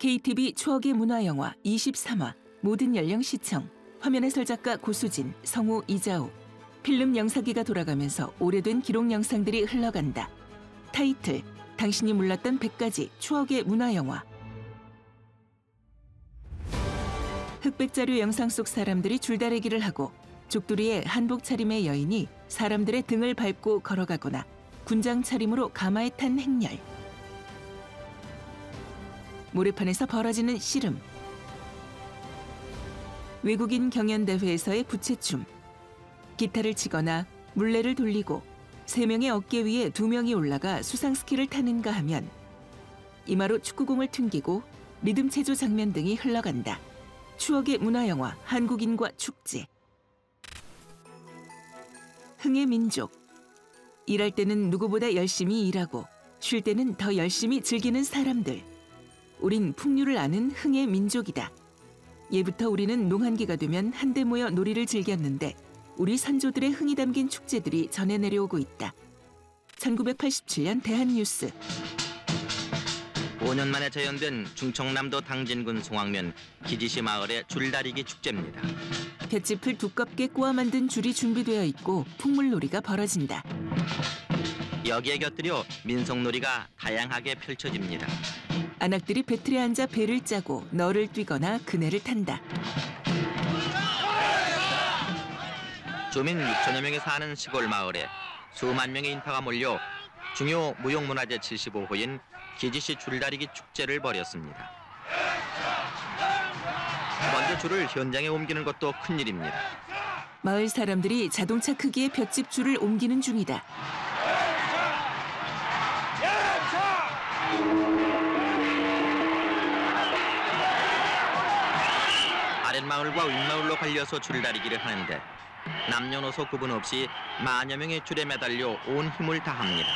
KTV 추억의 문화영화 23화 모든 연령 시청. 화면 해설 작가 고수진, 성우 이자우. 필름 영상기가 돌아가면서 오래된 기록 영상들이 흘러간다. 타이틀, 당신이 몰랐던 100가지 추억의 문화영화. 흑백자료 영상 속 사람들이 줄다리기를 하고 족두리에 한복 차림의 여인이 사람들의 등을 밟고 걸어가거나 군장 차림으로 가마에 탄 행렬. 모래판에서 벌어지는 씨름. 외국인 경연대회에서의 부채춤. 기타를 치거나 물레를 돌리고 3명의 어깨 위에 2명이 올라가 수상스키를 타는가 하면 이마로 축구공을 튕기고 리듬 체조 장면 등이 흘러간다. 추억의 문화영화 한국인과 축제. 흥의 민족. 일할 때는 누구보다 열심히 일하고 쉴 때는 더 열심히 즐기는 사람들. 우린 풍류를 아는 흥의 민족이다. 예부터 우리는 농한기가 되면 한데 모여 놀이를 즐겼는데 우리 선조들의 흥이 담긴 축제들이 전해 내려오고 있다. 1987년 대한뉴스. 5년 만에 재연된 충청남도 당진군 송악면 기지시 마을의 줄다리기 축제입니다. 볏짚을 두껍게 꼬아 만든 줄이 준비되어 있고 풍물놀이가 벌어진다. 여기에 곁들여 민속놀이가 다양하게 펼쳐집니다. 안악들이 배틀에 앉아 배를 짜고 너를 뛰거나 그네를 탄다. 주민 6천여 명이 사는 시골 마을에 수만 명의 인파가 몰려 중요 무형문화재 75호인 기지시 줄다리기 축제를 벌였습니다. 먼저 줄을 현장에 옮기는 것도 큰일입니다. 마을 사람들이 자동차 크기의 볏짚 줄을 옮기는 중이다. 아랫마을과 윗마을로 갈려서 줄다리기를 하는데 남녀노소 구분 없이 만여 명의 줄에 매달려 온 힘을 다합니다.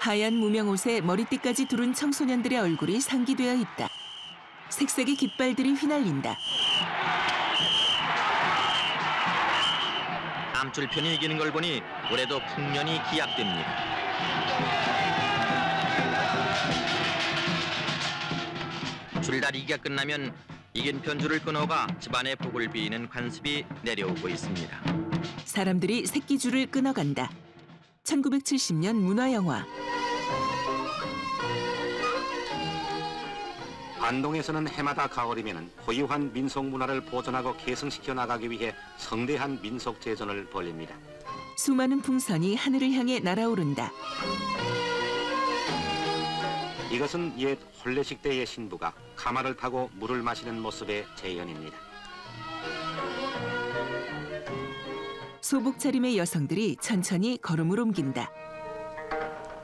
하얀 무명 옷에 머리띠까지 두른 청소년들의 얼굴이 상기되어 있다. 색색의 깃발들이 휘날린다. 암줄편이 이기는 걸 보니 올해도 풍년이 기약됩니다. 줄다리기가 끝나면 이긴 편줄을 끊어가 집안의 복을 비이는 관습이 내려오고 있습니다. 사람들이 새끼줄을 끊어간다. 1970년 문화영화. 안동에서는 해마다 가을이면 고유한 민속 문화를 보존하고 계승시켜 나가기 위해 성대한 민속 제전을 벌립니다. 수많은 풍선이 하늘을 향해 날아오른다. 이것은 옛 혼례식 때의 신부가 가마를 타고 물을 마시는 모습의 재현입니다. 소복 차림의 여성들이 천천히 걸음을 옮긴다.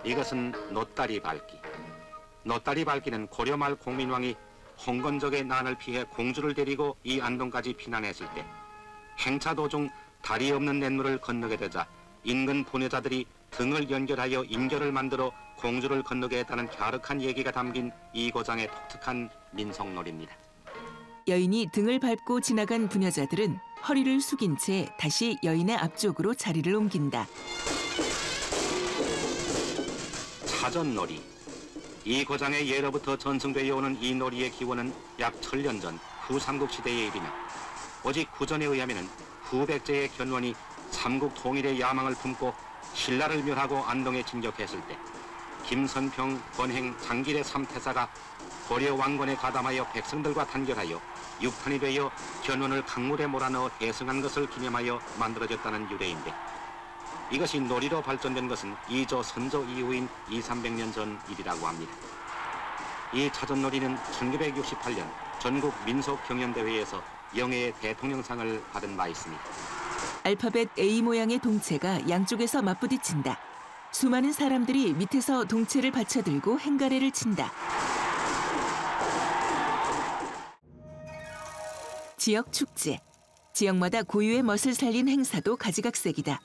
이것은 노다리 밟기. 노다리 밟기는 고려말 공민왕이 홍건적의 난을 피해 공주를 데리고 이 안동까지 피난했을 때 행차 도중 다리 없는 냇물을 건너게 되자 인근 부녀자들이 등을 연결하여 인결을 만들어 공주를 건너게 했다는 갸륵한 얘기가 담긴 이 고장의 독특한 민속놀이입니다. 여인이 등을 밟고 지나간 부녀자들은 허리를 숙인 채 다시 여인의 앞쪽으로 자리를 옮긴다. 차전놀이. 이 고장의 예로부터 전승되어 오는 이 놀이의 기원은 약 1000년 전 후삼국시대의 일이며 오직 구전에 의하면 후백제의 견원이 삼국 통일의 야망을 품고 신라를 멸하고 안동에 진격했을 때 김선평, 권행, 장길의 3태사가 고려 왕건에 가담하여 백성들과 단결하여 육탄이 되어 견원을 강물에 몰아넣어 대승한 것을 기념하여 만들어졌다는 유래인데 이것이 놀이로 발전된 것은 이조 선조 이후인 200~300년 전 일이라고 합니다. 이 차전놀이는 1968년 전국 민속경연대회에서 영예의 대통령상을 받은 바 있습니다. 알파벳 A 모양의 동체가 양쪽에서 맞부딪힌다. 수많은 사람들이 밑에서 동체를 받쳐들고 행가래를 친다. 지역 축제. 지역마다 고유의 멋을 살린 행사도 가지각색이다.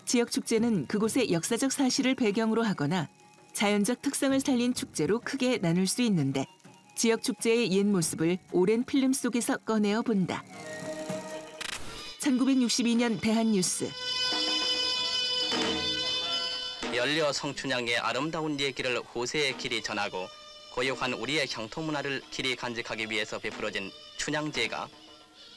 지역 축제는 그곳의 역사적 사실을 배경으로 하거나 자연적 특성을 살린 축제로 크게 나눌 수 있는데 지역 축제의 옛 모습을 오랜 필름 속에서 꺼내어 본다. 1962년 대한뉴스. 연려 성춘향의 아름다운 얘기를 후세의 길이 전하고 고유한 우리의 향토 문화를 길이 간직하기 위해서 베풀어진 춘향제가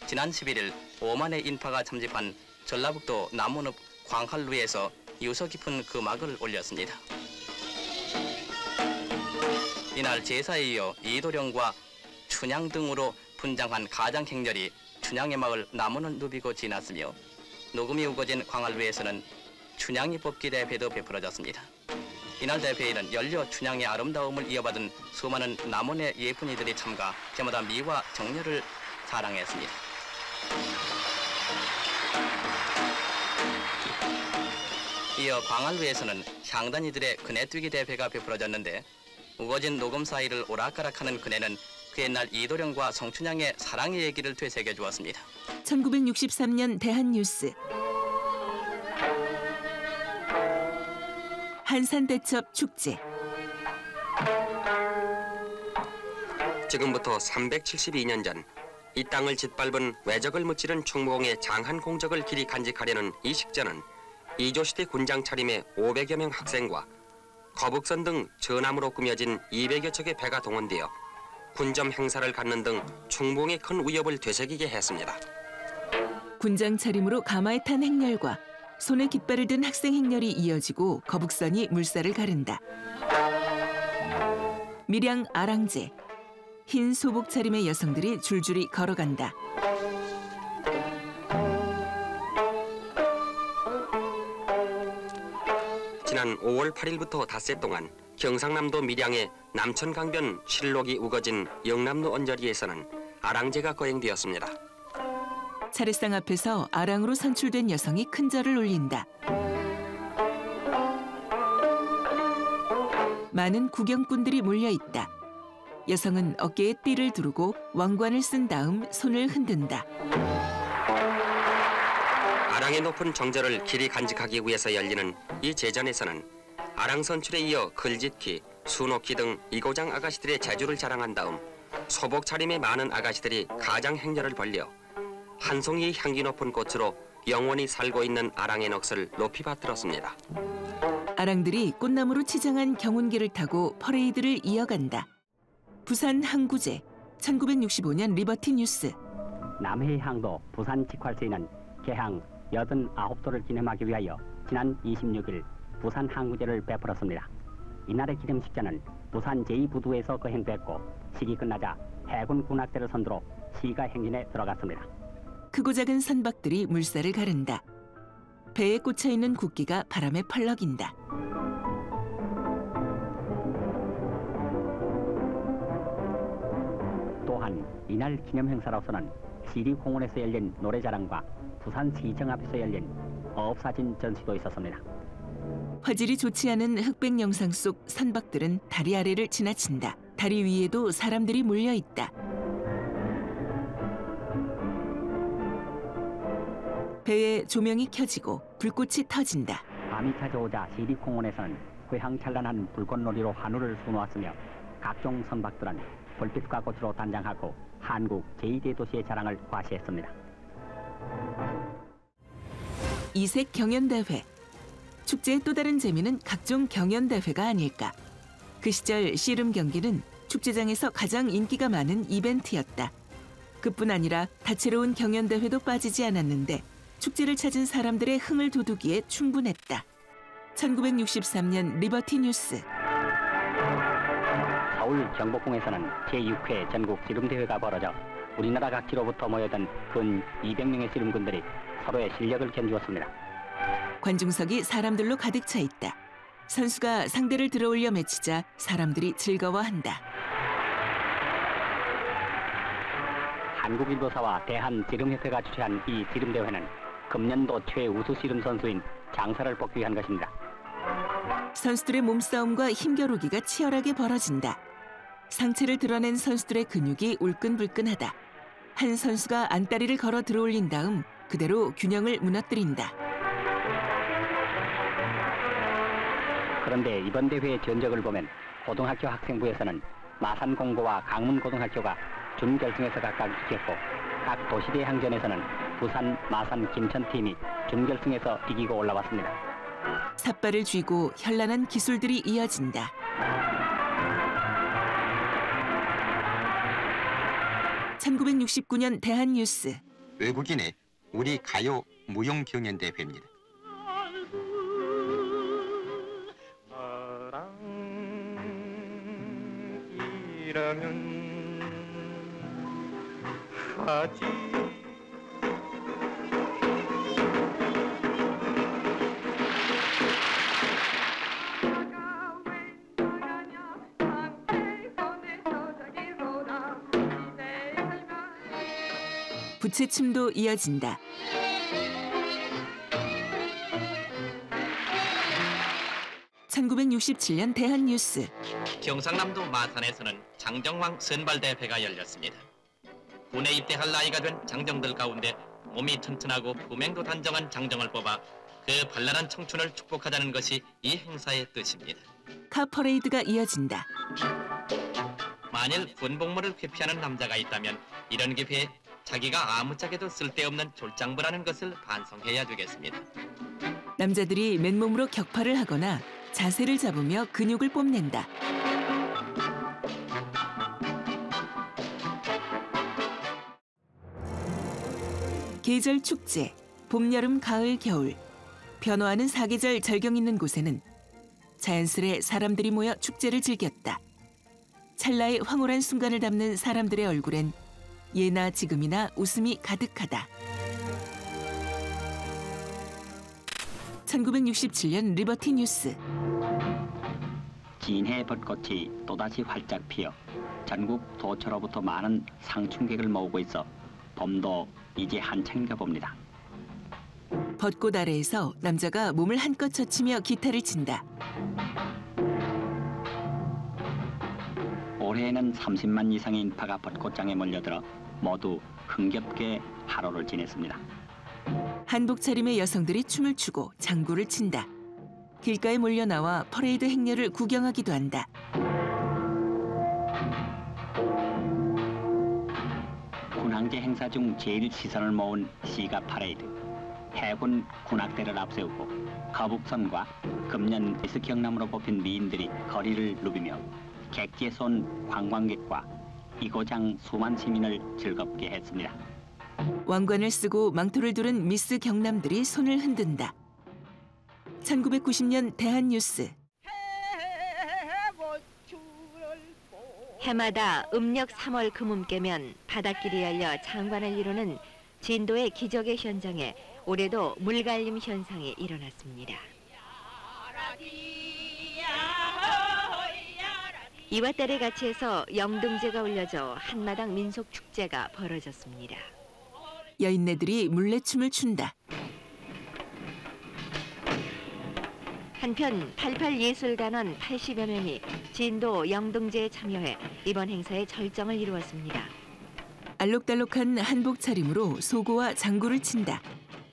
지난 11일 5만의 인파가 참집한 전라북도 남원읍 광활루에서 유서 깊은 금악을 올렸습니다. 이날 제사에 이어 이도령과 춘향 등으로 분장한 가장 행렬이 춘향의 마을 남원을 누비고 지났으며 녹음이 우거진 광활루에서는 춘향이 뽑기 대회도 베풀어졌습니다. 이날 대회에는 연려 춘향의 아름다움을 이어받은 수많은 남원의 예쁜이들이 참가 저마다 미와 정열을 자랑했습니다. 이어 광활루에서는 향단이들의 그네뛰기 대회가 베풀어졌는데 우거진 녹음 사이를 오락가락하는 그네는 그 옛날 이도령과 성춘향의 사랑의 얘기를 되새겨 주었습니다. 1963년 대한뉴스. 한산대첩 축제. 지금부터 372년 전 이 땅을 짓밟은 외적을 무찌른 충무공의 장한 공적을 길이 간직하려는 이 식전은 이조시대 군장 차림의 500여 명 학생과 거북선 등 전함으로 꾸며진 200여 척의 배가 동원되어 군점 행사를 갖는 등 충무공의 큰 위협을 되새기게 했습니다. 군장 차림으로 가마에 탄 행렬과 손에 깃발을 든 학생 행렬이 이어지고 거북선이 물살을 가른다. 밀양 아랑제. 흰 소복 차림의 여성들이 줄줄이 걸어간다. 지난 5월 8일부터 닷새 동안 경상남도 밀양의 남천강변 실록이 우거진 영남로 언저리에서는 아랑제가 거행되었습니다. 차례상 앞에서 아랑으로 선출된 여성이 큰 절을 올린다. 많은 구경꾼들이 몰려있다. 여성은 어깨에 띠를 두르고 왕관을 쓴 다음 손을 흔든다. 아랑의 높은 정절을 길이 간직하기 위해서 열리는 이 제전에서는 아랑 선출에 이어 글짓기, 수놓기 등 이고장 아가씨들의 재주를 자랑한 다음 소복 차림의 많은 아가씨들이 가장 행렬을 벌려 한 송이 향기 높은 꽃으로 영원히 살고 있는 아랑의 넋을 높이 받들었습니다. 아랑들이 꽃나무로 치장한 경운기를 타고 퍼레이드를 이어간다. 부산 항구제, 1965년 리버티 뉴스. 남해향도 부산 직활서에는 개항 89도를 기념하기 위하여 지난 26일 부산 항구제를 베풀었습니다. 이날의 기념식전은 부산 제2부두에서 거행됐고 시기 끝나자 해군 군악대를 선두로 시가 행진에 들어갔습니다. 크고 작은 선박들이 물살을 가른다. 배에 꽂혀있는 국기가 바람에 펄럭인다. 또한 이날 기념 행사로서는 시리공원에서 열린 노래자랑과 부산시청 앞에서 열린 어업사진 전시도 있었습니다. 화질이 좋지 않은 흑백 영상 속 선박들은 다리 아래를 지나친다. 다리 위에도 사람들이 몰려있다. 배에 조명이 켜지고 불꽃이 터진다. 밤이 찾아오자 시리공원에서는 휘황찬란한 불꽃놀이로 하늘을 수놓았으며 각종 선박들은 불빛과 꽃으로 단장하고 한국 제2대 도시의 자랑을 과시했습니다. 이색 경연대회. 축제의 또 다른 재미는 각종 경연대회가 아닐까. 그 시절 씨름 경기는 축제장에서 가장 인기가 많은 이벤트였다. 그뿐 아니라 다채로운 경연대회도 빠지지 않았는데 축제를 찾은 사람들의 흥을 돋우기에 충분했다. 1963년 리버티 뉴스. 서울 경복궁에서는 제6회 전국 씨름대회가 벌어져 우리나라 각지로부터 모여든 근 200명의 씨름꾼들이 서로의 실력을 견주었습니다. 관중석이 사람들로 가득 차 있다. 선수가 상대를 들어올려 맺히자 사람들이 즐거워한다. 한국일보사와 대한씨름협회가 주최한 이 씨름대회는 금년도 최우수 씨름 선수인 장사를 뽑기 위한 것입니다. 선수들의 몸싸움과 힘겨루기가 치열하게 벌어진다. 상체를 드러낸 선수들의 근육이 울끈불끈하다. 한 선수가 안다리를 걸어 들어올린 다음 그대로 균형을 무너뜨린다. 그런데 이번 대회의 전적을 보면 고등학교 학생부에서는 마산공고와 강문고등학교가 준결승에서 각각 이겼고 각 도시대항전에서는 부산, 마산, 김천팀이 준결승에서 이기고 올라왔습니다. 삿발을 쥐고 현란한 기술들이 이어진다. 1969년 대한뉴스. 외국인의 우리 가요 무용경연대회입니다. 사랑이라면 하지 부채춤도 이어진다. (1967년) 대한뉴스. 경상남도 마산에서는 장정왕 선발대회가 열렸습니다. 군에 입대할 나이가 된 장정들 가운데 몸이 튼튼하고 품행도 단정한 장정을 뽑아 그 발랄한 청춘을 축복하자는 것이 이 행사의 뜻입니다. 카 퍼레이드가 이어진다. 만일 군복무를 회피하는 남자가 있다면 이런 기회에 자기가 아무짝에도 쓸데없는 졸장부라는 것을 반성해야 되겠습니다. 남자들이 맨몸으로 격파를 하거나 자세를 잡으며 근육을 뽐낸다. 계절 축제, 봄, 여름, 가을, 겨울. 변화하는 사계절 절경 있는 곳에는 자연스레 사람들이 모여 축제를 즐겼다. 찰나의 황홀한 순간을 담는 사람들의 얼굴엔 예나 지금이나 웃음이 가득하다. 1967년 리버티 뉴스. 진해 벚꽃이 또다시 활짝 피어 전국 도처로부터 많은 상춘객을 모으고 있어 봄도 이제 한창인가 봅니다. 벚꽃 아래에서 남자가 몸을 한껏 젖히며 기타를 친다. 올해에는 30만 이상의 인파가 벚꽃장에 몰려들어 모두 흥겹게 하루를 지냈습니다. 한복 차림의 여성들이 춤을 추고 장구를 친다. 길가에 몰려 나와 퍼레이드 행렬을 구경하기도 한다. 군항제 행사 중 제일 시선을 모은 시가 퍼레이드. 해군 군악대를 앞세우고 거북선과 금년 미스 경남으로 뽑힌 미인들이 거리를 누비며 객지에서 온 관광객과 이고장 수만 시민을 즐겁게 했습니다. 왕관을 쓰고 망토를 두른 미스 경남들이 손을 흔든다. 1990년 대한뉴스. 해마다 음력 3월 금음께면 바닷길이 열려 장관을 이루는 진도의 기적의 현장에 올해도 물갈림 현상이 일어났습니다. 이와 딸에 같이해서 영등제가 올려져 한마당 민속 축제가 벌어졌습니다. 여인네들이 물레춤을 춘다. 한편 88예술단원 80여 명이 진도 영등제에 참여해 이번 행사의 절정을 이루었습니다. 알록달록한 한복 차림으로 소고와 장구를 친다.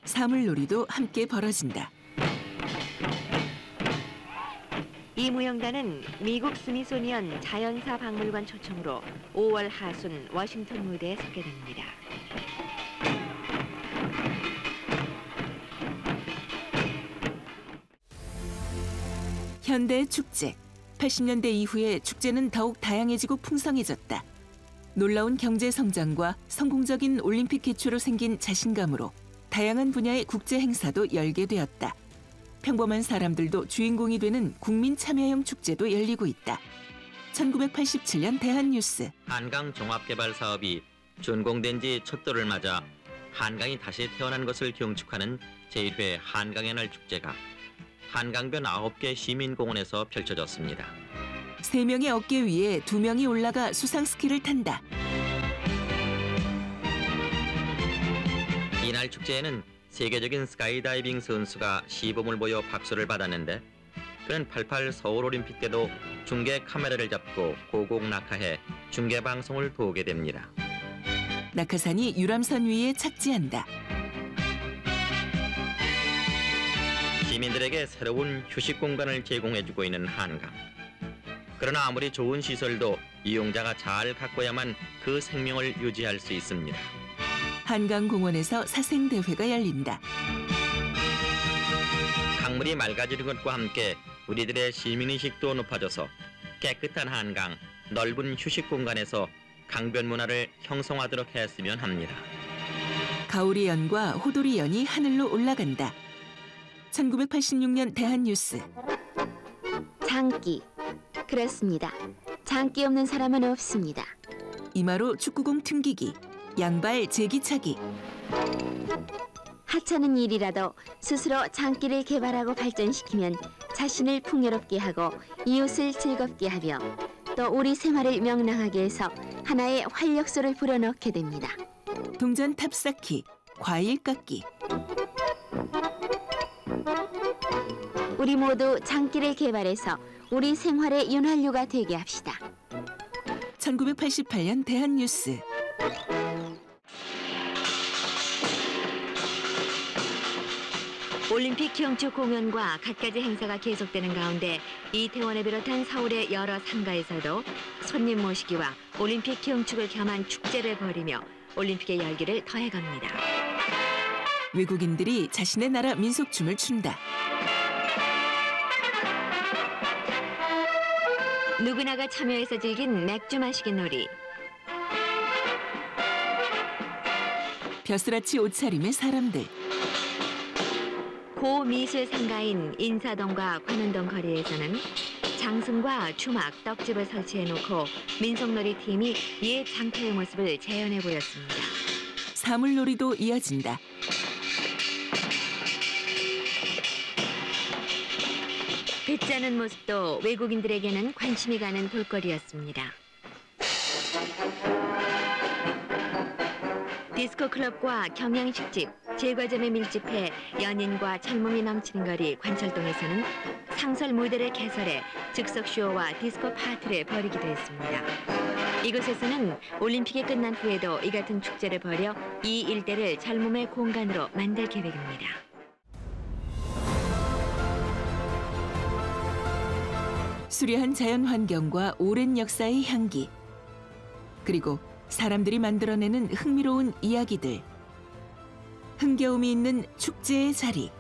사물놀이도 함께 벌어진다. 이 무용단은 미국 스미소니언 자연사 박물관 초청으로 5월 하순 워싱턴 무대에 서게 됩니다. 현대 축제. 80년대 이후에 축제는 더욱 다양해지고 풍성해졌다. 놀라운 경제 성장과 성공적인 올림픽 개최로 생긴 자신감으로 다양한 분야의 국제 행사도 열게 되었다. 평범한 사람들도 주인공이 되는 국민 참여형 축제도 열리고 있다. 1987년 대한뉴스. 한강 종합개발 사업이 준공된 지 첫 돌을 맞아 한강이 다시 태어난 것을 경축하는 제1회 한강의 날 축제가 한강변 9개 시민공원에서 펼쳐졌습니다. 3명의 어깨 위에 2명이 올라가 수상 스키를 탄다. 이날 축제에는 세계적인 스카이다이빙 선수가 시범을 보여 박수를 받았는데 그는 88 서울올림픽 때도 중계 카메라를 잡고 고공 낙하해 중계 방송을 도우게 됩니다. 낙하산이 유람선 위에 착지한다. 시민들에게 새로운 휴식 공간을 제공해주고 있는 한강. 그러나 아무리 좋은 시설도 이용자가 잘 가꿔야만 그 생명을 유지할 수 있습니다. 한강공원에서 사생대회가 열린다. 강물이 맑아지는 것과 함께 우리들의 시민의식도 높아져서 깨끗한 한강, 넓은 휴식 공간에서 강변 문화를 형성하도록 했으면 합니다. 가오리연과 호돌이연이 하늘로 올라간다. 1986년 대한뉴스. 장기. 그렇습니다. 장기 없는 사람은 없습니다. 이마로 축구공 튕기기, 양발 제기차기. 하찮은 일이라도 스스로 장기를 개발하고 발전시키면 자신을 풍요롭게 하고 이웃을 즐겁게 하며 또 우리 생활을 명랑하게 해서 하나의 활력소를 불어넣게 됩니다. 동전 탑쌓기, 과일 깎기. 우리 모두 장기를 개발해서 우리 생활의 윤활유가 되게 합시다. 1988년 대한뉴스. 올림픽 경축 공연과 갖가지 행사가 계속되는 가운데 이태원을 비롯한 서울의 여러 상가에서도 손님 모시기와 올림픽 경축을 겸한 축제를 벌이며 올림픽의 열기를 더해갑니다. 외국인들이 자신의 나라 민속춤을 춘다. 누구나가 참여해서 즐긴 맥주 마시기 놀이. 벼슬아치 옷차림의 사람들. 고미술 상가인 인사동과 관운동 거리에서는 장승과 추막, 떡집을 설치해놓고 민속놀이 팀이 옛 장터의 모습을 재현해 보였습니다. 사물놀이도 이어진다. 배짜는 모습도 외국인들에게는 관심이 가는 볼거리였습니다. 디스코 클럽과 경양식집, 제과점에 밀집해 연인과 젊음이 넘치는 거리 관철동에서는 상설 무대를 개설해 즉석 쇼와 디스코 파티를 벌이기도 했습니다. 이곳에서는 올림픽이 끝난 후에도 이 같은 축제를 벌여 이 일대를 젊음의 공간으로 만들 계획입니다. 수려한 자연 환경과 오랜 역사의 향기, 그리고 사람들이 만들어내는 흥미로운 이야기들. 흥겨움이 있는 축제의 자리.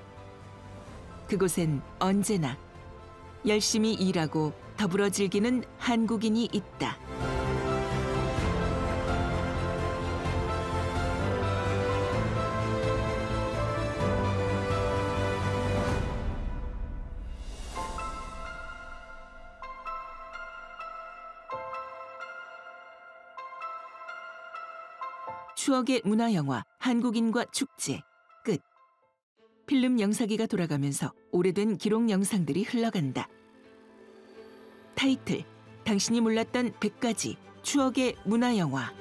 그곳엔 언제나 열심히 일하고 더불어 즐기는 한국인이 있다. 추억의 문화영화 한국인과 축제 끝. 필름 영상기가 돌아가면서 오래된 기록 영상들이 흘러간다. 타이틀: 당신이 몰랐던 100가지 추억의 문화영화.